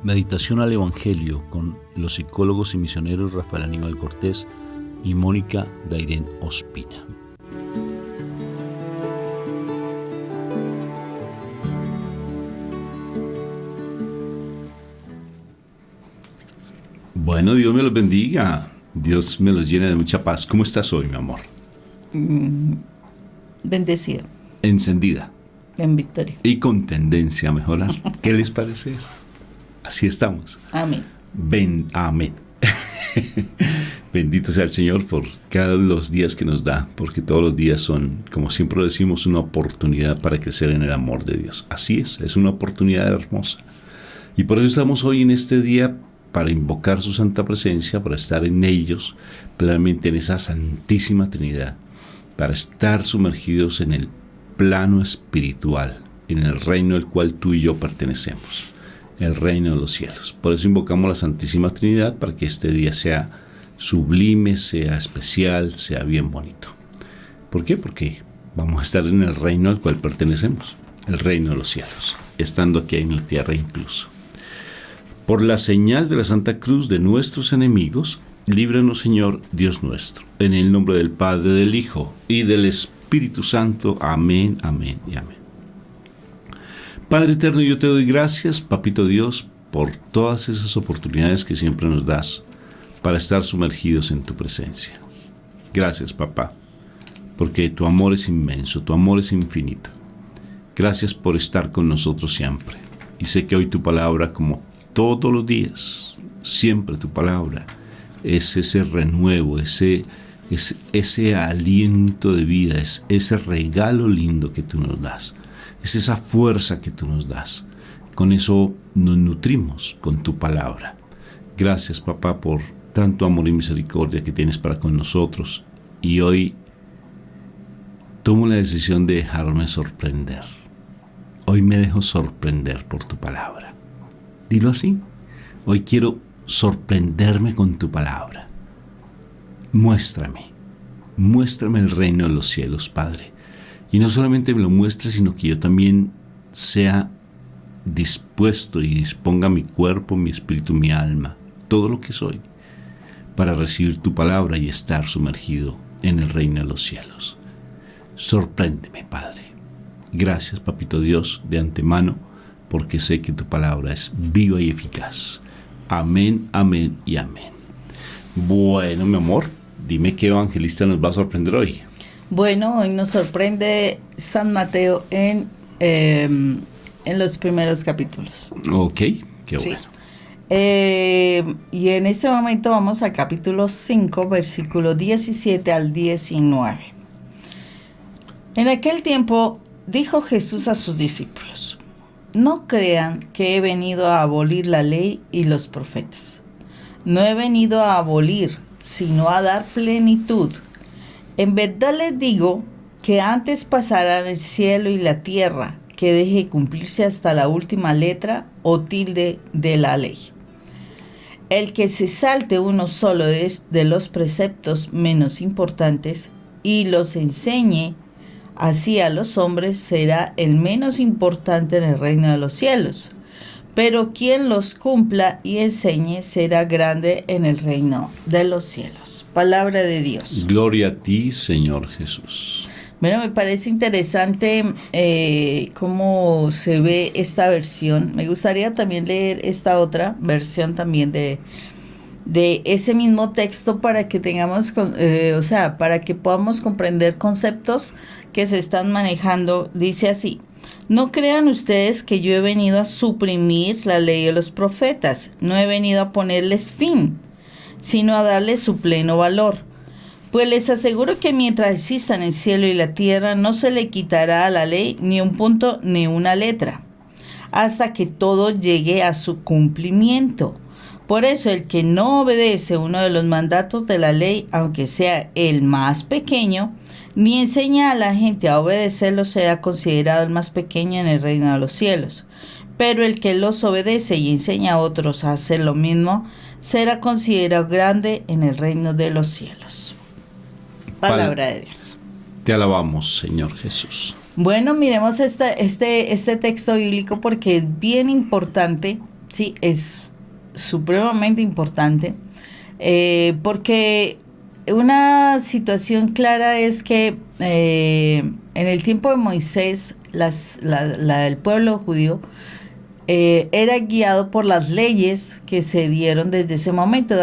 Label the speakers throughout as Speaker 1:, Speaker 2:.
Speaker 1: Meditación al Evangelio con los psicólogos y misioneros Rafael Aníbal Cortés y Mónica Dairén Ospina.
Speaker 2: Bueno, Dios me los bendiga. Dios me los llene de mucha paz. ¿Cómo estás hoy, mi amor?
Speaker 3: Bendecida.
Speaker 2: Encendida.
Speaker 3: En victoria.
Speaker 2: Y con tendencia a mejorar. ¿Qué les parece eso? Así estamos.
Speaker 3: Amén.
Speaker 2: Amén. Bendito sea el Señor por cada uno de los días que nos da, porque todos los días son, como siempre lo decimos, una oportunidad para crecer en el amor de Dios. Así es una oportunidad hermosa. Y por eso estamos hoy en este día para invocar su santa presencia, para estar en ellos, plenamente en esa santísima Trinidad, para estar sumergidos en el plano espiritual, en el reino al cual tú y yo pertenecemos, el reino de los cielos. Por eso invocamos la Santísima Trinidad, para que este día sea sublime, sea especial, sea bien bonito. ¿Por qué? Porque vamos a estar en el reino al cual pertenecemos, el reino de los cielos, estando aquí en la tierra incluso. Por la señal de la Santa Cruz de nuestros enemigos, líbranos, Señor Dios nuestro. En el nombre del Padre, del Hijo y del Espíritu Santo. Amén, amén y amén. Padre eterno, yo te doy gracias, Papito Dios, por todas esas oportunidades que siempre nos das para estar sumergidos en tu presencia. Gracias, Papá, porque tu amor es inmenso, tu amor es infinito. Gracias por estar con nosotros siempre. Y sé que hoy tu palabra, como todos los días, siempre tu palabra es ese renuevo, ese aliento de vida, es ese regalo lindo que tú nos das, es esa fuerza que tú nos das. Con eso nos nutrimos, con tu palabra. Gracias, Papá, por tanto amor y misericordia que tienes para con nosotros. Y hoy tomo la decisión de dejarme sorprender. Hoy me dejo sorprender por tu palabra. Dilo así. Hoy quiero sorprenderme con tu palabra. Muéstrame el reino de los cielos, Padre. Y no solamente me lo muestres, sino que yo también sea dispuesto y disponga mi cuerpo, mi espíritu, mi alma, todo lo que soy, para recibir tu palabra y estar sumergido en el reino de los cielos. Sorpréndeme, Padre. Gracias, Papito Dios, de antemano, porque sé que tu palabra es viva y eficaz. Amén, amén y amén. Bueno, mi amor, dime qué evangelista nos va a sorprender hoy.
Speaker 3: Bueno, hoy nos sorprende San Mateo en los primeros capítulos.
Speaker 2: Ok, qué
Speaker 3: Sí.
Speaker 2: bueno.
Speaker 3: Y en este momento vamos al capítulo 5, versículo 17 al 19. En aquel tiempo dijo Jesús a sus discípulos: no crean que he venido a abolir la ley y los profetas. No he venido a abolir, sino a dar plenitud. En verdad les digo que antes pasarán el cielo y la tierra que deje cumplirse hasta la última letra o tilde de la ley. El que se salte uno solo de los preceptos menos importantes y los enseñe así a los hombres será el menos importante en el reino de los cielos. Pero quien los cumpla y enseñe será grande en el reino de los cielos. Palabra de Dios.
Speaker 2: Gloria a ti, Señor Jesús.
Speaker 3: Bueno, me parece interesante cómo se ve esta versión. Me gustaría también leer esta otra versión también de ese mismo texto para que tengamos, para que podamos comprender conceptos que se están manejando. Dice así: no crean ustedes que yo he venido a suprimir la ley de los profetas. No he venido a ponerles fin, sino a darles su pleno valor. Pues les aseguro que mientras existan el cielo y la tierra, no se le quitará a la ley ni un punto ni una letra, hasta que todo llegue a su cumplimiento. Por eso el que no obedece uno de los mandatos de la ley, aunque sea el más pequeño, ni enseña a la gente a obedecerlo, será considerado el más pequeño en el reino de los cielos. Pero el que los obedece y enseña a otros a hacer lo mismo, será considerado grande en el reino de los cielos. Palabra de Dios.
Speaker 2: Te alabamos, Señor Jesús.
Speaker 3: Bueno, miremos este texto bíblico porque es bien importante, sí, es supremamente importante, porque una situación clara es que en el tiempo de Moisés, el pueblo judío era guiado por las leyes que se dieron desde ese momento.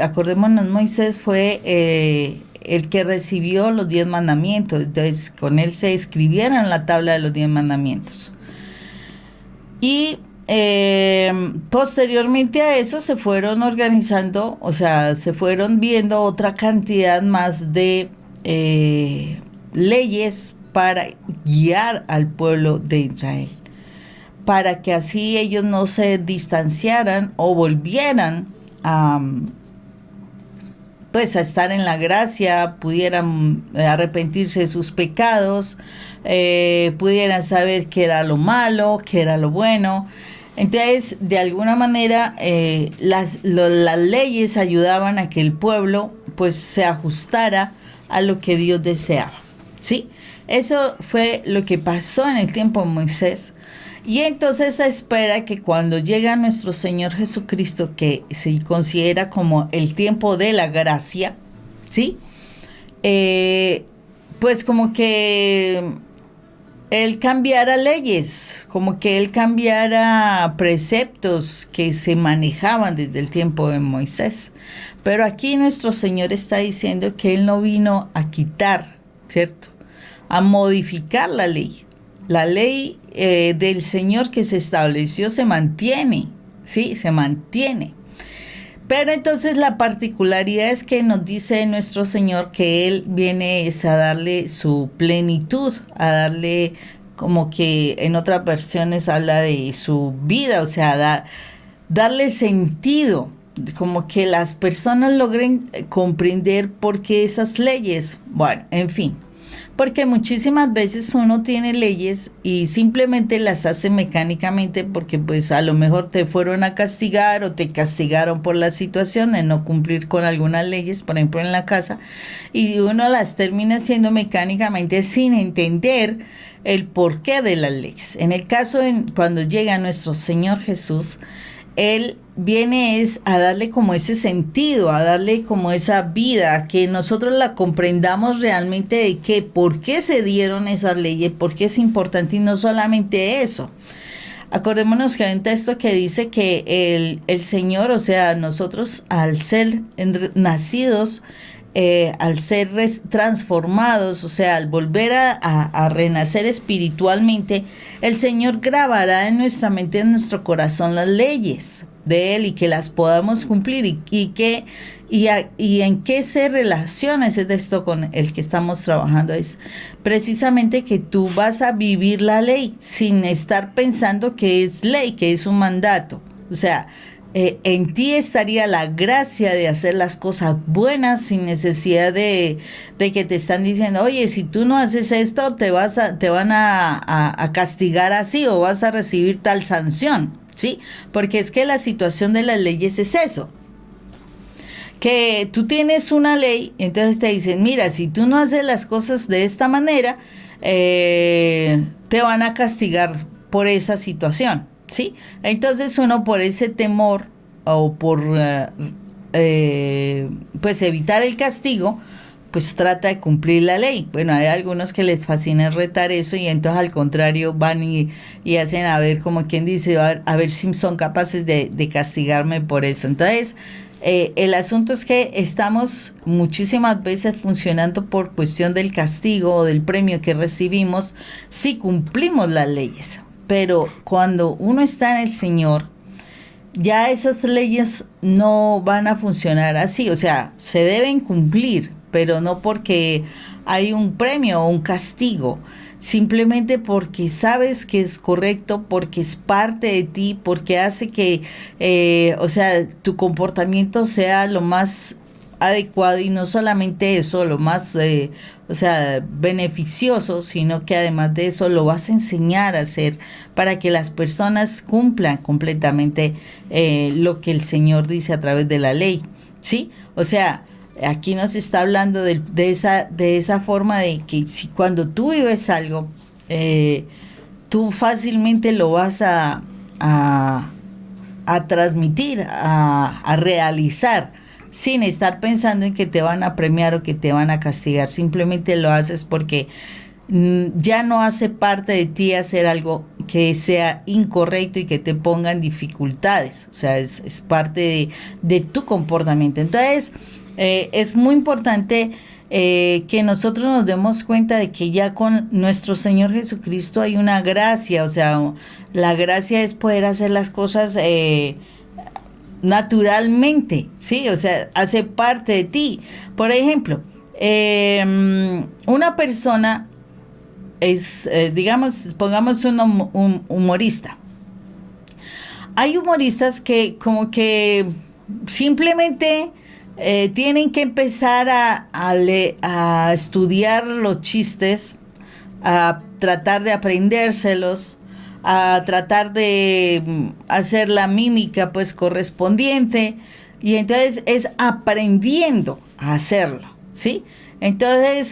Speaker 3: Acordémonos, Moisés fue el que recibió los 10 mandamientos, entonces con él se escribieron en la tabla de los 10 mandamientos. Y posteriormente a eso se fueron organizando, o sea, se fueron viendo otra cantidad más de leyes para guiar al pueblo de Israel, para que así ellos no se distanciaran o volvieran pues a estar en la gracia, pudieran arrepentirse de sus pecados, pudieran saber qué era lo malo, qué era lo bueno. Entonces, de alguna manera, las leyes ayudaban a que el pueblo pues se ajustara a lo que Dios deseaba, ¿sí? Eso fue lo que pasó en el tiempo de Moisés. Y entonces se espera que cuando llega nuestro Señor Jesucristo, que se considera como el tiempo de la gracia, ¿sí? Pues como que Él cambiara leyes, como que Él cambiara preceptos que se manejaban desde el tiempo de Moisés. Pero aquí nuestro Señor está diciendo que Él no vino a quitar, ¿cierto? A modificar la ley. La ley del Señor que se estableció se mantiene, ¿sí? Se mantiene. Pero entonces la particularidad es que nos dice nuestro Señor que Él viene a darle su plenitud, a darle, como que en otras versiones habla de su vida, o sea, darle sentido, como que las personas logren comprender por qué esas leyes, bueno, en fin. Porque muchísimas veces uno tiene leyes y simplemente las hace mecánicamente porque pues a lo mejor te fueron a castigar o te castigaron por la situación de no cumplir con algunas leyes, por ejemplo en la casa, y uno las termina haciendo mecánicamente sin entender el porqué de las leyes. En el caso cuando llega nuestro Señor Jesús, Él viene a darle como ese sentido, a darle como esa vida, que nosotros la comprendamos realmente de que por qué se dieron esas leyes, por qué es importante y no solamente eso. Acordémonos que hay un texto que dice que el Señor, o sea, nosotros al ser nacidos, al ser transformados, o sea, al volver a renacer espiritualmente, el Señor grabará en nuestra mente, en nuestro corazón las leyes de Él y que las podamos cumplir y en qué se relaciona ese texto con el que estamos trabajando. Es precisamente que tú vas a vivir la ley sin estar pensando que es ley, que es un mandato. O sea, en ti estaría la gracia de hacer las cosas buenas sin necesidad de que te están diciendo, oye, si tú no haces esto, te van a castigar así o vas a recibir tal sanción, ¿sí? Porque es que la situación de las leyes es eso. Que tú tienes una ley, entonces te dicen, mira, si tú no haces las cosas de esta manera, te van a castigar por esa situación, ¿sí? Entonces uno por ese temor o por pues evitar el castigo, pues trata de cumplir la ley. Bueno, hay algunos que les fascina retar eso y entonces al contrario van y hacen a ver, como quien dice, a ver si son capaces de castigarme por eso. Entonces, el asunto es que estamos muchísimas veces funcionando por cuestión del castigo o del premio que recibimos si cumplimos las leyes. Pero cuando uno está en el Señor, ya esas leyes no van a funcionar así. O sea, se deben cumplir, pero no porque hay un premio o un castigo, simplemente porque sabes que es correcto, porque es parte de ti, porque hace que, o sea, tu comportamiento sea lo más adecuado y no solamente eso, lo más, o sea, beneficioso, sino que además de eso lo vas a enseñar a hacer para que las personas cumplan completamente lo que el Señor dice a través de la ley, ¿sí? O sea, aquí nos está hablando de esa forma de que si cuando tú vives algo, tú fácilmente lo vas a transmitir, a realizar, sin estar pensando en que te van a premiar o que te van a castigar. Simplemente lo haces porque ya no hace parte de ti hacer algo que sea incorrecto y que te ponga en dificultades. O sea, es parte de tu comportamiento. Entonces, es muy importante que nosotros nos demos cuenta de que ya con nuestro Señor Jesucristo hay una gracia. O sea, la gracia es poder hacer las cosas naturalmente, ¿sí? O sea, hace parte de ti. Por ejemplo, una persona es, digamos, pongamos un humorista. Hay humoristas que como que simplemente tienen que empezar a estudiar los chistes, a tratar de aprendérselos, a tratar de hacer la mímica pues correspondiente, y entonces es aprendiendo a hacerlo, ¿sí? Entonces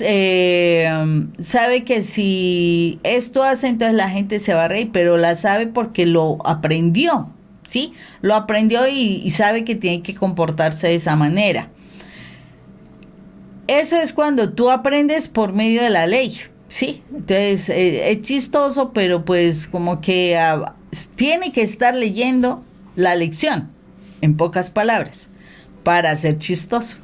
Speaker 3: sabe que si esto hace, entonces la gente se va a reír, pero la sabe porque lo aprendió, ¿sí? Lo aprendió y sabe que tiene que comportarse de esa manera. Eso es cuando tú aprendes por medio de la ley, ¿sí? Entonces es chistoso, pero pues como que tiene que estar leyendo la lección, en pocas palabras, para ser chistoso.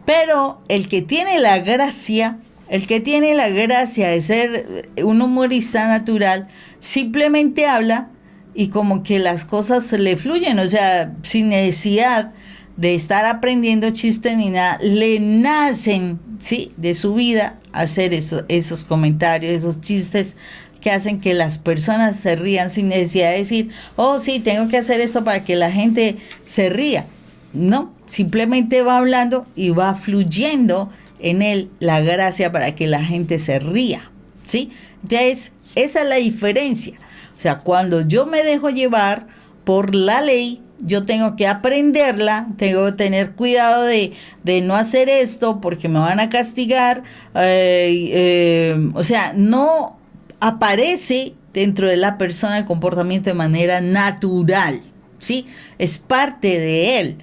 Speaker 3: Pero el que tiene la gracia de ser un humorista natural, simplemente habla y como que las cosas le fluyen, o sea, sin necesidad de estar aprendiendo chistes ni nada, le nacen, ¿sí?, de su vida hacer esos comentarios, esos chistes que hacen que las personas se rían sin necesidad de decir, oh sí, tengo que hacer esto para que la gente se ría. No, simplemente va hablando y va fluyendo en él la gracia para que la gente se ría, ¿sí? Entonces, esa es la diferencia. O sea, cuando yo me dejo llevar por la ley, yo tengo que aprenderla, tengo que tener cuidado de no hacer esto porque me van a castigar. O sea, no aparece dentro de la persona el comportamiento de manera natural, ¿sí? Es parte de él.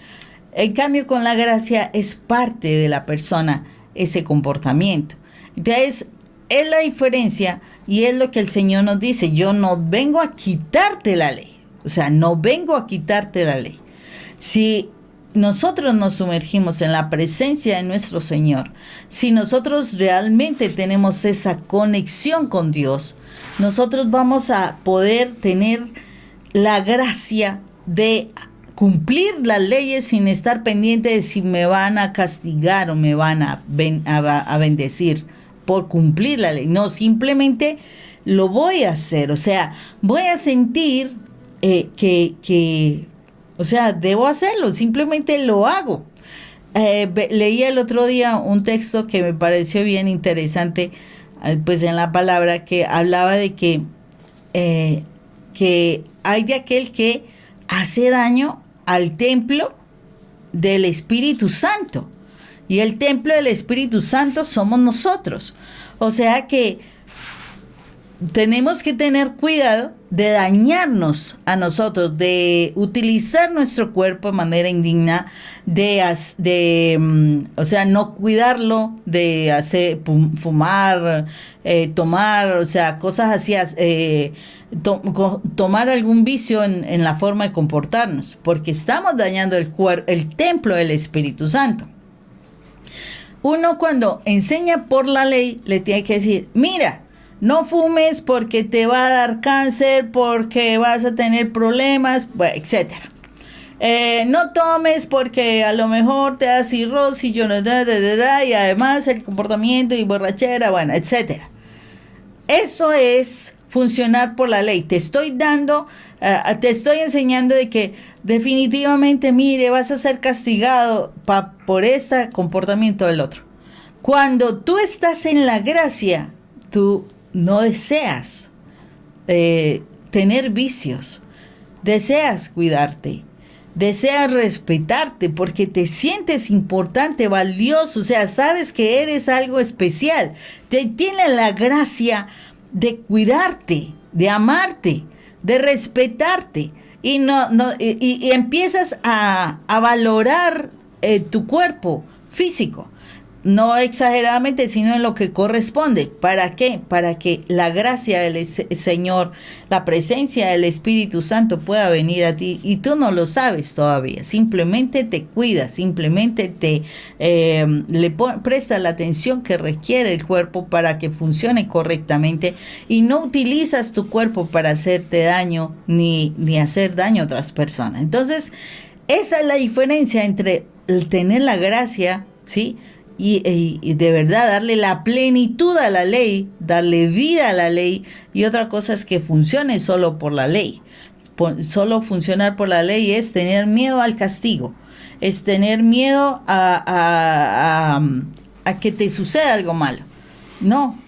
Speaker 3: En cambio, con la gracia es parte de la persona ese comportamiento. Entonces, es la diferencia y es lo que el Señor nos dice. Yo no vengo a quitarte la ley. O sea, no vengo a quitarte la ley. Si nosotros nos sumergimos en la presencia de nuestro Señor, si nosotros realmente tenemos esa conexión con Dios, nosotros vamos a poder tener la gracia de cumplir las leyes sin estar pendiente de si me van a castigar o me van a bendecir por cumplir la ley. No, simplemente lo voy a hacer. O sea, voy a sentir o sea, debo hacerlo, simplemente lo hago. Leí el otro día un texto que me pareció bien interesante, pues en la palabra, que hablaba de que hay de aquel que hace daño al templo del Espíritu Santo, y el templo del Espíritu Santo somos nosotros. O sea que tenemos que tener cuidado de dañarnos a nosotros, de utilizar nuestro cuerpo de manera indigna, o sea, no cuidarlo, de hacer fumar, tomar, o sea, cosas así, tomar algún vicio en la forma de comportarnos, porque estamos dañando el templo del Espíritu Santo. Uno, cuando enseña por la ley, le tiene que decir, mira, no fumes porque te va a dar cáncer, porque vas a tener problemas, etcétera. No tomes porque a lo mejor te da cirrosis, y además el comportamiento y borrachera, bueno, etcétera. Eso es funcionar por la ley. Te estoy enseñando de que definitivamente, mire, vas a ser castigado por este comportamiento del otro. Cuando tú estás en la gracia, tú no deseas tener vicios, deseas cuidarte, deseas respetarte porque te sientes importante, valioso, o sea, sabes que eres algo especial, te tiene la gracia de cuidarte, de amarte, de respetarte. Y empiezas a valorar tu cuerpo físico, no exageradamente, sino en lo que corresponde. ¿Para qué? Para que la gracia del Señor, la presencia del Espíritu Santo pueda venir a ti, y tú no lo sabes todavía. Simplemente te cuidas, simplemente prestas la atención que requiere el cuerpo para que funcione correctamente, y no utilizas tu cuerpo para hacerte daño ni hacer daño a otras personas. Entonces, esa es la diferencia entre el tener la gracia, ¿sí?, y de verdad darle la plenitud a la ley, darle vida a la ley, y otra cosa es que funcione solo por la ley. Solo funcionar por la ley es tener miedo al castigo, es tener miedo a que te suceda algo malo. No,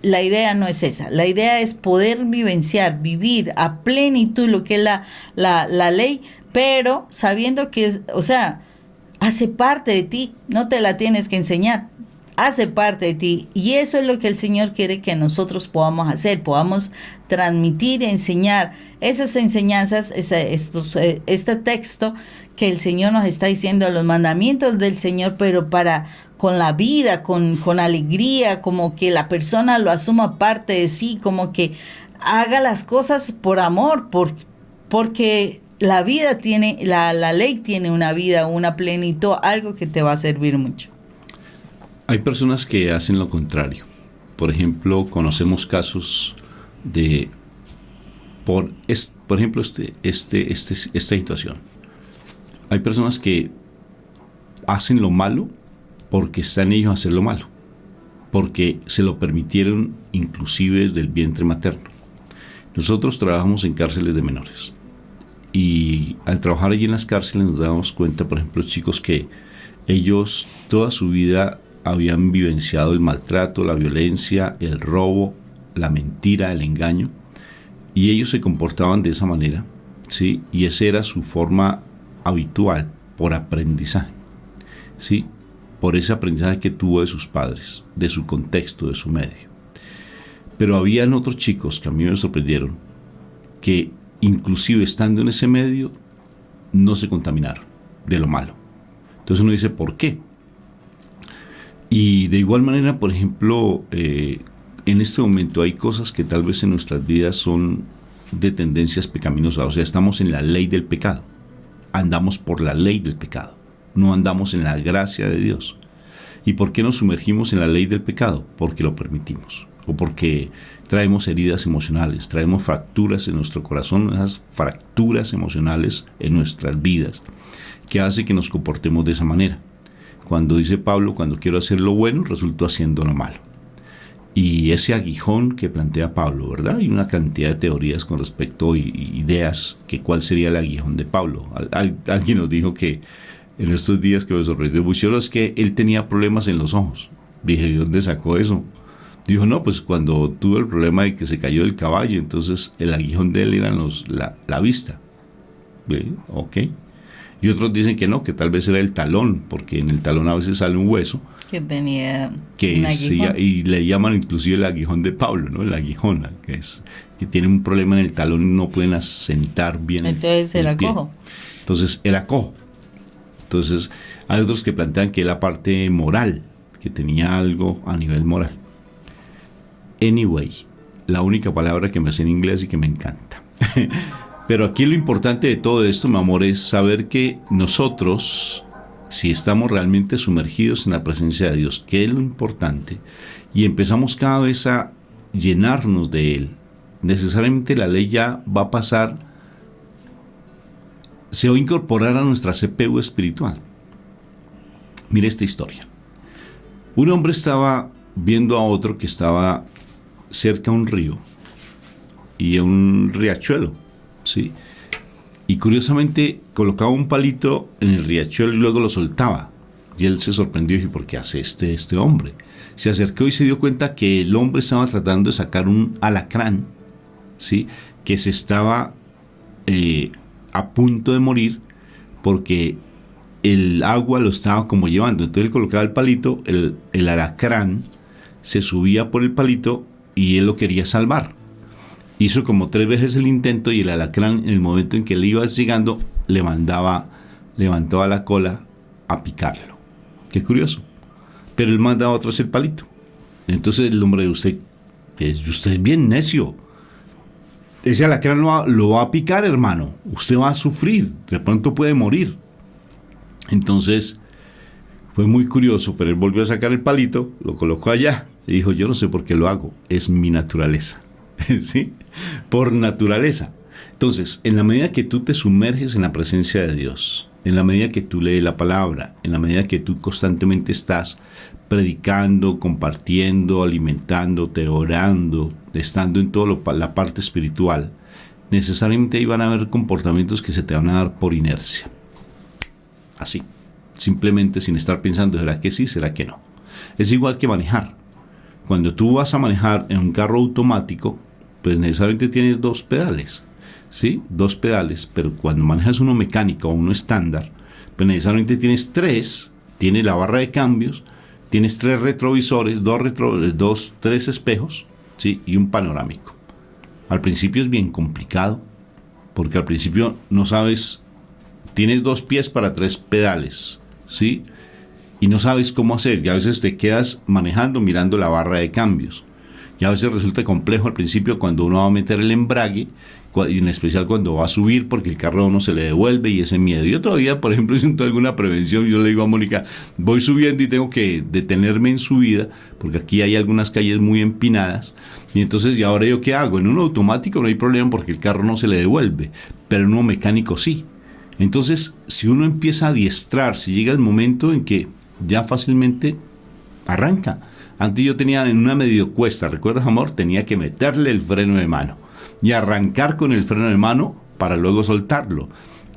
Speaker 3: la idea no es esa. La idea es poder vivenciar, vivir a plenitud lo que es la ley, pero sabiendo que, hace parte de ti, no te la tienes que enseñar, hace parte de ti, y eso es lo que el Señor quiere que nosotros podamos hacer, podamos transmitir, enseñar esas enseñanzas, este texto que el Señor nos está diciendo, los mandamientos del Señor, pero con la vida, con alegría, como que la persona lo asuma parte de sí, como que haga las cosas por amor, porque la vida tiene, la ley tiene una vida, una plenitud, algo que te va a servir mucho.
Speaker 2: Hay personas que hacen lo contrario. Por ejemplo, conocemos casos de, por ejemplo, esta situación. Hay personas que hacen lo malo porque están ellos a hacer lo malo, porque se lo permitieron inclusive desde el vientre materno. Nosotros trabajamos en cárceles de menores. Y al trabajar allí en las cárceles nos damos cuenta, por ejemplo, chicos que ellos toda su vida habían vivenciado el maltrato, la violencia, el robo, la mentira, el engaño, y ellos se comportaban de esa manera, ¿sí? Y esa era su forma habitual, por aprendizaje, ¿sí? Por ese aprendizaje que tuvo de sus padres, de su contexto, de su medio. Pero habían otros chicos que a mí me sorprendieron, que inclusive estando en ese medio, no se contaminaron de lo malo. Entonces uno dice, ¿por qué? Y de igual manera, por ejemplo, en este momento hay cosas que tal vez en nuestras vidas son de tendencias pecaminosas. O sea, estamos en la ley del pecado. Andamos por la ley del pecado. No andamos en la gracia de Dios. ¿Y por qué nos sumergimos en la ley del pecado? Porque lo permitimos. O porque traemos heridas emocionales, traemos fracturas en nuestro corazón, esas fracturas emocionales en nuestras vidas, que hace que nos comportemos de esa manera. Cuando dice Pablo, cuando quiero hacer lo bueno, resulto haciendo lo malo. Y ese aguijón que plantea Pablo, ¿verdad? Hay una cantidad de teorías con respecto y ideas que cuál sería el aguijón de Pablo. Alguien nos dijo que en estos días, que me sorprendió mucho, es que él tenía problemas en los ojos. Dije, ¿de dónde sacó eso? Dijo, no, pues cuando tuvo el problema de que se cayó del caballo, entonces el aguijón de él era la vista. Ok. Y otros dicen que no, que tal vez era el talón, porque en el talón a veces sale un hueso.
Speaker 3: Que tenía
Speaker 2: y le llaman inclusive el aguijón de Pablo, ¿no? El aguijón, que tiene un problema en el talón y no pueden asentar bien.
Speaker 3: Entonces era cojo.
Speaker 2: Entonces era cojo. Entonces hay otros que plantean que la parte moral, que tenía algo a nivel moral. Anyway, la única palabra que me sé en inglés y que me encanta. Pero aquí lo importante de todo esto, mi amor, es saber que nosotros, si estamos realmente sumergidos en la presencia de Dios, que es lo importante, y empezamos cada vez a llenarnos de Él, necesariamente la ley ya va a pasar, se va a incorporar a nuestra CPU espiritual. Mire esta historia. Un hombre estaba viendo a otro que estaba cerca a un río y a un riachuelo, ¿sí? Y curiosamente colocaba un palito en el riachuelo y luego lo soltaba. Y él se sorprendió y dijo, ¿por qué hace este hombre? Se acercó y se dio cuenta que el hombre estaba tratando de sacar un alacrán, ¿sí? Que se estaba a punto de morir porque el agua lo estaba como llevando. Entonces él colocaba el palito, el alacrán se subía por el palito y él lo quería salvar. Hizo como 3 veces el intento y el alacrán, en el momento en que le iba llegando, levantaba la cola a picarlo. Qué curioso. Pero él mandaba otra vez el palito. Entonces el hombre de usted es bien necio. Ese alacrán lo va a picar, hermano. Usted va a sufrir. De pronto puede morir. Entonces fue muy curioso, pero él volvió a sacar el palito, lo colocó allá y dijo, yo no sé por qué lo hago. Es mi naturaleza. ¿Sí? Por naturaleza. Entonces, en la medida que tú te sumerges en la presencia de Dios, en la medida que tú lees la palabra, en la medida que tú constantemente estás predicando, compartiendo, alimentándote, orando, estando en toda la parte espiritual, necesariamente ahí van a haber comportamientos que se te van a dar por inercia. Así, simplemente sin estar pensando, ¿será que sí? ¿Será que no? Es igual que manejar. Cuando tú vas a manejar en un carro automático, pues necesariamente tienes 2 pedales, ¿sí? 2 pedales, pero cuando manejas uno mecánico o uno estándar, pues necesariamente tienes 3, tienes la barra de cambios, tienes 3 retrovisores, 3 espejos, ¿sí? Y un panorámico. Al principio es bien complicado, porque al principio no sabes, tienes 2 pies para 3 pedales, ¿sí? Y no sabes cómo hacer, y a veces te quedas manejando mirando la barra de cambios. Y a veces resulta complejo al principio cuando uno va a meter el embrague, y en especial cuando va a subir, porque el carro a uno se le devuelve y ese miedo. Yo todavía, por ejemplo, siento alguna prevención. Yo le digo a Mónica, voy subiendo y tengo que detenerme en subida, porque aquí hay algunas calles muy empinadas. Y entonces, ¿y ahora yo qué hago? En un automático no hay problema porque el carro no se le devuelve, pero en uno mecánico sí. Entonces, si uno empieza a adiestrarse, llega el momento en que ya fácilmente arranca. Antes yo tenía en una medio cuesta, ¿recuerdas, amor? Tenía que meterle el freno de mano y arrancar con el freno de mano para luego soltarlo.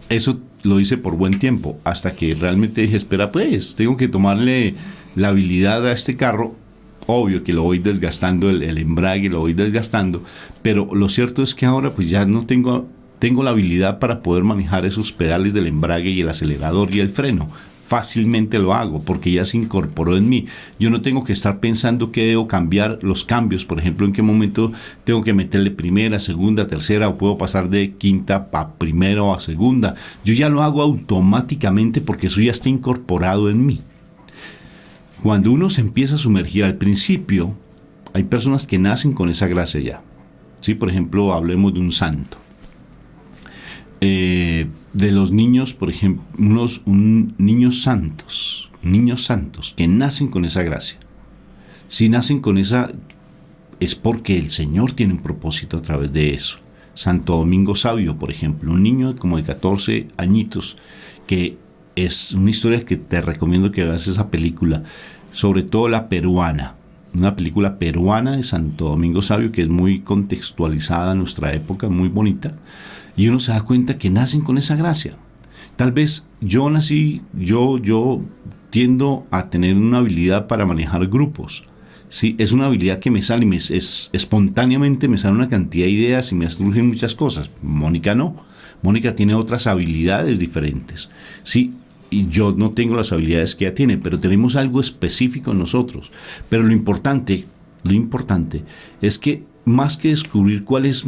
Speaker 2: Eso lo hice por buen tiempo, hasta que realmente dije, espera pues, tengo que tomarle la habilidad a este carro. Obvio que lo voy desgastando, el embrague lo voy desgastando, pero lo cierto es que ahora pues ya no tengo la habilidad para poder manejar esos pedales del embrague y el acelerador y el freno. Fácilmente lo hago porque ya se incorporó en mí. Yo no tengo que estar pensando que debo cambiar los cambios, por ejemplo, en qué momento tengo que meterle primera, segunda, tercera, o puedo pasar de quinta a primera o a segunda. Yo ya lo hago automáticamente porque eso ya está incorporado en mí. Cuando uno se empieza a sumergir al principio, hay personas que nacen con esa gracia ya. ¿Sí? Por ejemplo, hablemos de un santo. De los niños, por ejemplo, niños santos que nacen con esa gracia. Si nacen con esa, es porque el Señor tiene un propósito a través de eso. Santo Domingo Sabio, por ejemplo, un niño como de 14 añitos, que es una historia que te recomiendo que veas esa película, sobre todo la peruana, una película peruana de Santo Domingo Sabio que es muy contextualizada en nuestra época, muy bonita. Y uno se da cuenta que nacen con esa gracia. Tal vez yo tiendo a tener una habilidad para manejar grupos. ¿Sí? Es una habilidad que me sale, espontáneamente me sale una cantidad de ideas y me surgen muchas cosas. Mónica no. Mónica tiene otras habilidades diferentes. ¿Sí? Y yo no tengo las habilidades que ella tiene, pero tenemos algo específico en nosotros. Pero lo importante es que más que descubrir cuál es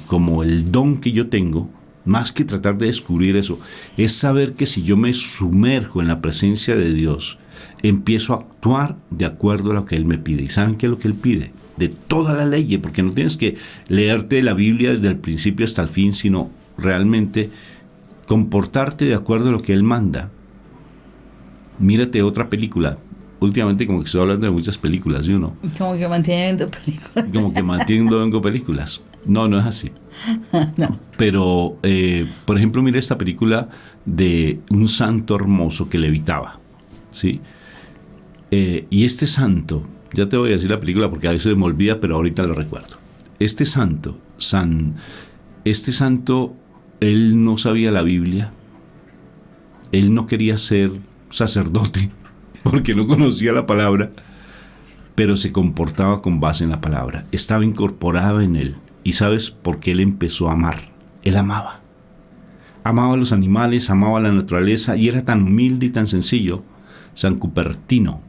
Speaker 2: como el don que yo tengo, más que tratar de descubrir eso, es saber que si yo me sumerjo en la presencia de Dios, empiezo a actuar de acuerdo a lo que Él me pide. ¿Y saben qué es lo que Él pide? De toda la ley, porque no tienes que leerte la Biblia desde el principio hasta el fin, sino realmente comportarte de acuerdo a lo que Él manda. Mírate otra película. Últimamente como que estoy hablando de muchas películas, ¿sí o no?
Speaker 3: Como que mantienen películas.
Speaker 2: Como que mantiendo películas. No es así.
Speaker 3: No.
Speaker 2: Pero, por ejemplo, mira esta película de un santo hermoso que levitaba, ¿sí? Y este santo, ya te voy a decir la película porque a veces me olvida, pero ahorita lo recuerdo. Este santo, él no sabía la Biblia, él no quería ser sacerdote, porque no conocía la palabra, pero se comportaba con base en la palabra. Estaba incorporada en él. ¿Y sabes por qué él empezó a amar? Él amaba. Amaba a los animales, amaba a la naturaleza y era tan humilde y tan sencillo. San Cupertino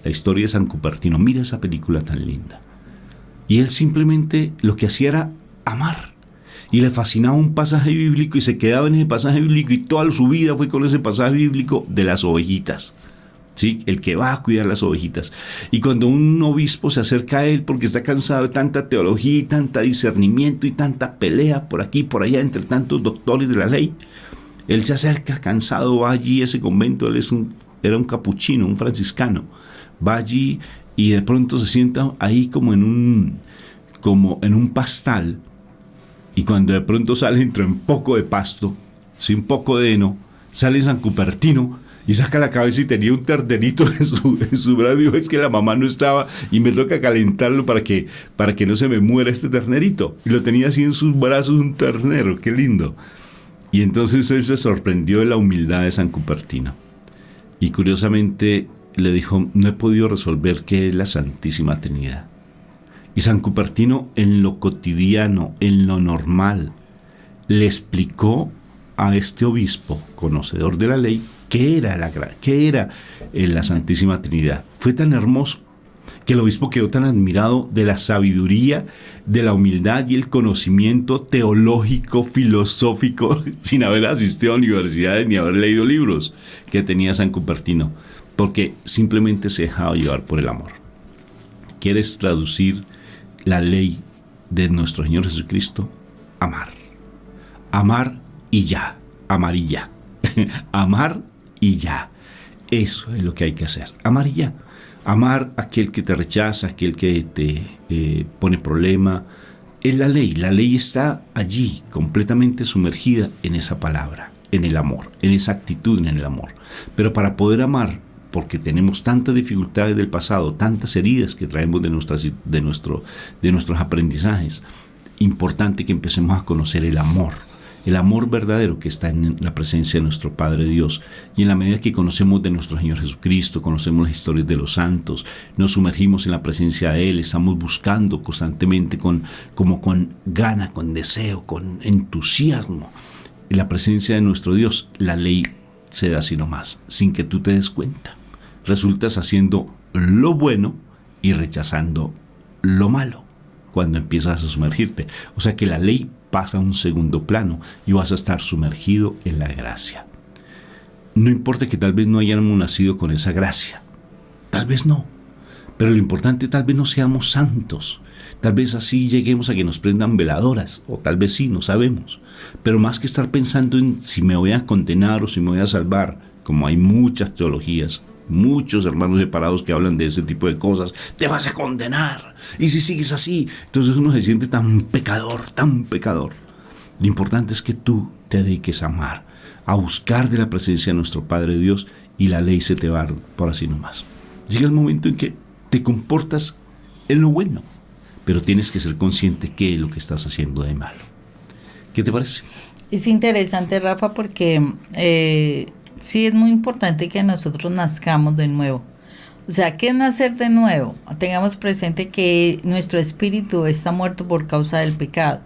Speaker 2: la historia de San Cupertino. Mira esa película tan linda. Y él simplemente lo que hacía era amar. Y le fascinaba un pasaje bíblico y se quedaba en ese pasaje bíblico y toda su vida fue con ese pasaje bíblico de las ovejitas. ¿Sí? El que va a cuidar las ovejitas. Y cuando un obispo se acerca a él porque está cansado de tanta teología y tanta discernimiento y tanta pelea por aquí y por allá entre tantos doctores de la ley, él se acerca cansado, va allí a ese convento. Él era un capuchino, un franciscano. Va allí y de pronto se sienta ahí como en un pastal, y cuando de pronto sale entre un poco de pasto, sí, un poco de heno, sale San Cupertino y saca la cabeza y tenía un ternerito en su brazo. Dijo, es que la mamá no estaba y me toca calentarlo para que no se me muera este ternerito. Y lo tenía así en sus brazos, un ternero, qué lindo. Y entonces él se sorprendió de la humildad de San Cupertino. Y curiosamente le dijo, no he podido resolver qué es la Santísima Trinidad. Y San Cupertino, en lo cotidiano, en lo normal, le explicó a este obispo, conocedor de la ley, qué era la Santísima Trinidad. Fue tan hermoso que el obispo quedó tan admirado de la sabiduría, de la humildad y el conocimiento teológico, filosófico, sin haber asistido a universidades ni haber leído libros, que tenía San Cupertino, porque simplemente se dejaba llevar por el amor. ¿Quieres traducir la ley de nuestro Señor Jesucristo? Amar. Amar y ya. Amar y ya. Amar y ya. Eso es lo que hay que hacer. Amar y ya. Amar a aquel que te rechaza, aquel que te pone problema. Es la ley. La ley está allí, completamente sumergida en esa palabra, en el amor, en esa actitud en el amor. Pero para poder amar, porque tenemos tantas dificultades del pasado, tantas heridas que traemos de nuestros aprendizajes, importante que empecemos a conocer el amor verdadero que está en la presencia de nuestro Padre Dios. Y en la medida que conocemos de nuestro Señor Jesucristo, conocemos las historias de los santos, nos sumergimos en la presencia de Él, estamos buscando constantemente con gana, con deseo, con entusiasmo en la presencia de nuestro Dios, la ley se da así nomás, sin que tú te des cuenta. Resultas haciendo lo bueno y rechazando lo malo cuando empiezas a sumergirte. O sea que la ley pasa a un segundo plano y vas a estar sumergido en la gracia. No importa que tal vez no hayamos nacido con esa gracia, tal vez no, pero lo importante, tal vez no seamos santos, tal vez así lleguemos a que nos prendan veladoras, o tal vez sí, no sabemos. Pero más que estar pensando en si me voy a condenar o si me voy a salvar, como hay muchas teologías, muchos hermanos separados que hablan de ese tipo de cosas, te vas a condenar, y si sigues así, entonces uno se siente tan pecador, tan pecador. Lo importante es que tú te dediques a amar, a buscar de la presencia de nuestro Padre Dios, y la ley se te va por así nomás. Llega el momento en que te comportas en lo bueno, pero tienes que ser consciente qué es lo que estás haciendo de malo. ¿Qué te parece?
Speaker 3: Es interesante, Rafa, porque sí es muy importante que nosotros nazcamos de nuevo. O sea, ¿qué es nacer de nuevo? Tengamos presente que nuestro espíritu está muerto por causa del pecado.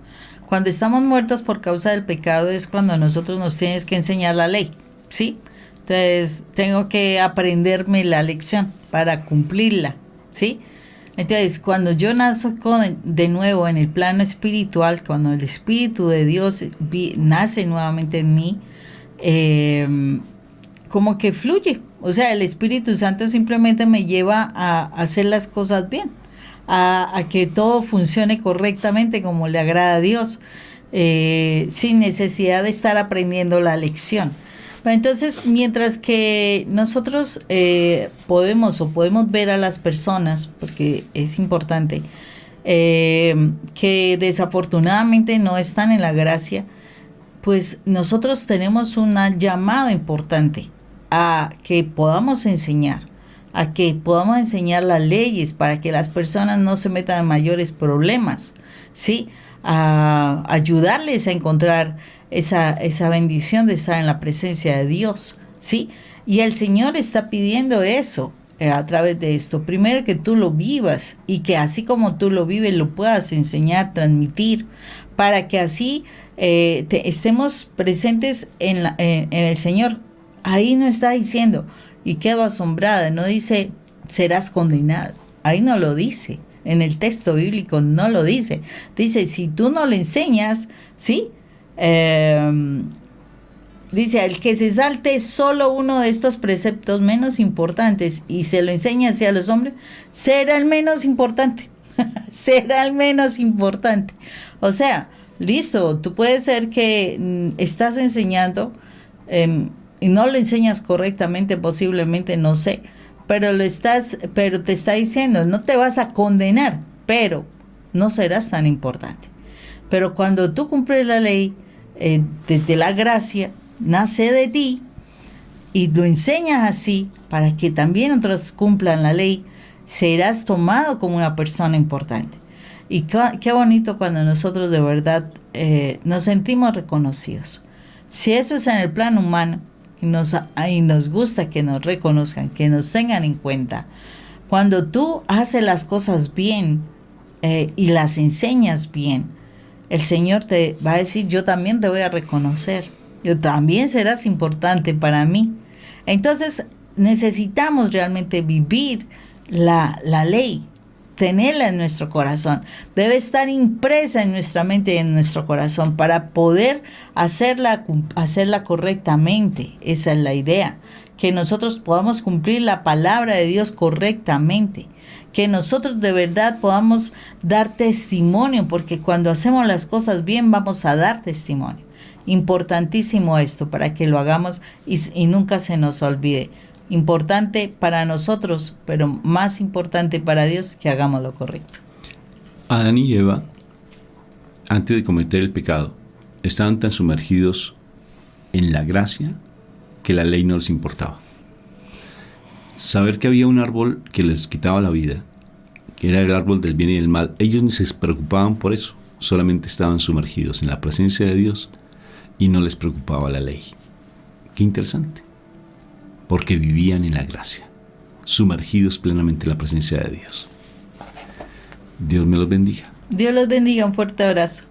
Speaker 3: Cuando estamos muertos por causa del pecado es cuando nosotros nos tienes que enseñar la ley, ¿sí? Entonces, tengo que aprenderme la lección para cumplirla, ¿sí? Entonces, cuando yo nazco de nuevo en el plano espiritual, cuando el Espíritu de Dios nace nuevamente en mí, como que fluye. O sea, el Espíritu Santo simplemente me lleva a hacer las cosas bien, a que todo funcione correctamente como le agrada a Dios, sin necesidad de estar aprendiendo la lección. Entonces, mientras que nosotros podemos ver a las personas, porque es importante, que desafortunadamente no están en la gracia, pues nosotros tenemos una llamada importante a que podamos enseñar las leyes para que las personas no se metan en mayores problemas, ¿sí? A ayudarles a encontrar esa bendición de estar en la presencia de Dios, ¿sí? Y el Señor está pidiendo eso a través de esto. Primero, que tú lo vivas y que así como tú lo vives lo puedas enseñar, transmitir, para que así estemos presentes en el Señor. Ahí no está diciendo, y quedo asombrada, no dice serás condenado. Ahí no lo dice. En el texto bíblico no lo dice. Dice, si tú no le enseñas, ¿sí? Dice, el que se salte solo uno de estos preceptos menos importantes y se lo enseña hacia los hombres, será el menos importante. Será el menos importante. O sea, listo, tú puedes ser que estás enseñando y no lo enseñas correctamente, posiblemente, no sé, pero te está diciendo, no te vas a condenar, pero no serás tan importante. Pero cuando tú cumples la ley, desde la gracia, nace de ti y lo enseñas así para que también otros cumplan la ley, serás tomado como una persona importante. Y qué bonito cuando nosotros de verdad nos sentimos reconocidos. Si eso es en el plano humano y nos gusta que nos reconozcan, que nos tengan en cuenta, cuando tú haces las cosas bien y las enseñas bien, el Señor te va a decir, yo también te voy a reconocer, yo también serás importante para mí. Entonces necesitamos realmente vivir la ley, tenerla en nuestro corazón, debe estar impresa en nuestra mente y en nuestro corazón para poder hacerla correctamente. Esa es la idea, que nosotros podamos cumplir la palabra de Dios correctamente, que nosotros de verdad podamos dar testimonio, porque cuando hacemos las cosas bien vamos a dar testimonio. Importantísimo esto para que lo hagamos y nunca se nos olvide. Importante para nosotros, pero más importante para Dios, que hagamos lo correcto.
Speaker 2: Adán y Eva, antes de cometer el pecado, estaban tan sumergidos en la gracia que la ley no les importaba. Saber que había un árbol que les quitaba la vida, que era el árbol del bien y del mal, ellos ni se preocupaban por eso, solamente estaban sumergidos en la presencia de Dios y no les preocupaba la ley. Qué interesante. Porque vivían en la gracia, sumergidos plenamente en la presencia de Dios. Dios me los bendiga.
Speaker 3: Dios los bendiga, un fuerte abrazo.